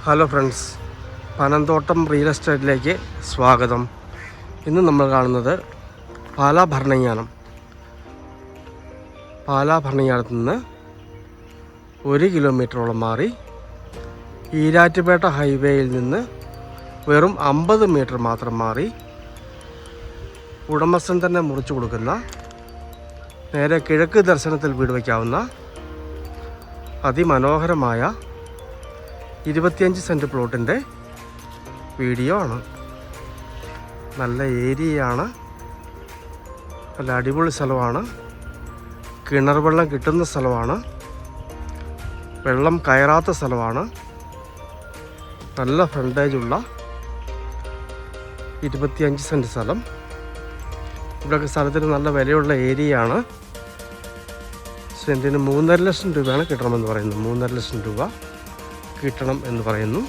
Hello friends, Panamthottam real എസ്റ്റേറ്റിലേക്ക് സ്വാഗതം. ഇന്ന് നമ്മൾ കാണുന്നത് പാലാ ഭരണങ്ങാനം. പാലാ ഭരണങ്ങാനത്ത് നിന്ന് 1 കിലോമീറ്ററോളം മാറി ഈരാറ്റുപേട്ട ഹൈവേയിൽ നിന്ന് വെറും 50 മീറ്റർ മാത്രം മാറി ഉടമസ്ഥൻ തന്നെ മുറിച്ചു കൊടുക്കുന്ന നേരെ കിഴക്ക് ദർശനത്തിൽ വീട് വയ്ക്കാവുന്ന അതിമനോഹരമായ 25 സെൻറ്റ് പ്ലോട്ടിൻ്റെ വീഡിയോ ആണ്. നല്ല ഏരിയയാണ്, നല്ല അടിപൊളി സ്ഥലമാണ്. കിണർ വെള്ളം കിട്ടുന്ന സ്ഥലമാണ്, വെള്ളം കയറാത്ത സ്ഥലമാണ്. നല്ല ഫ്രണ്ടേജുള്ള 25 സെൻറ്റ് സ്ഥലം. ഇവിടെയൊക്കെ സ്ഥലത്തിന് നല്ല വിലയുള്ള ഏരിയയാണ്. സെൻറ്റിന് 3.5 ലക്ഷം രൂപയാണ് കിട്ടണമെന്ന് പറയുന്നു. 3.5 ലക്ഷം രൂപ കിട്ടണം എന്ന് പറയുന്നു.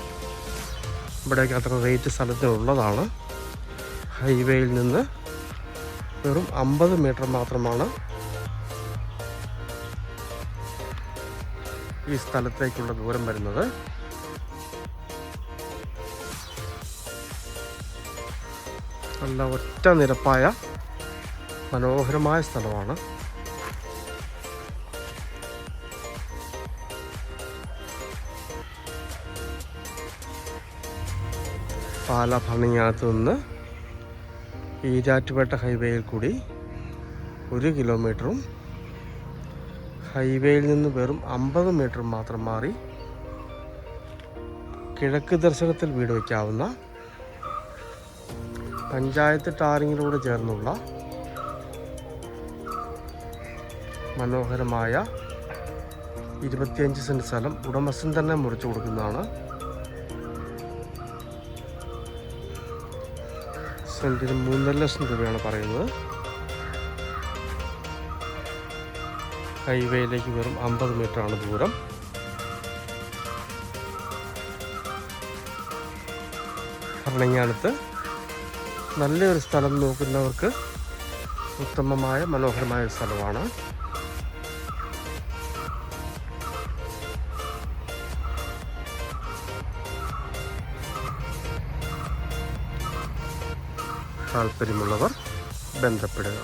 ഇവിടേക്ക് അത്ര റേറ്റ് സ്ഥലത്തിനുള്ളതാണ്. ഹൈവേയിൽ നിന്ന് വെറും 50 മീറ്റർ മാത്രമാണ് ഈ സ്ഥലത്തേക്കുള്ള ദൂരം വരുന്നത്. നല്ല ഒറ്റ നിരപ്പായ മനോഹരമായ സ്ഥലമാണ്. പാലാ ഭരണങ്ങാനത്ത് നിന്ന് ഈരാറ്റുപേട്ട ഹൈവേയിൽ കൂടി 1 കിലോമീറ്ററും ഹൈവേയിൽ നിന്ന് വെറും 50 മീറ്റർ മാത്രം മാറി കിഴക്ക് ദർശനത്തിൽ വീട് വയ്ക്കാവുന്ന പഞ്ചായത്ത് ടാറിങ്ങിലൂടെ ചേർന്നുള്ള മനോഹരമായ 25 സെൻറ്റ് സ്ഥലം ഉടമസ്ഥൻ തന്നെ മുറിച്ചു കൊടുക്കുന്നതാണ്. സെൻറ്റിന് 3.5 ലക്ഷം രൂപയാണ് പറയുന്നത്. ഹൈവേയിലേക്ക് വെറും 50 മീറ്ററാണ് ദൂരം. ഭരണങ്ങാനത്ത് നല്ലൊരു സ്ഥലം നോക്കുന്നവർക്ക് ഉത്തമമായ മനോഹരമായ സ്ഥലമാണ്. താല്പര്യമുള്ളവർ ബന്ധപ്പെടുക.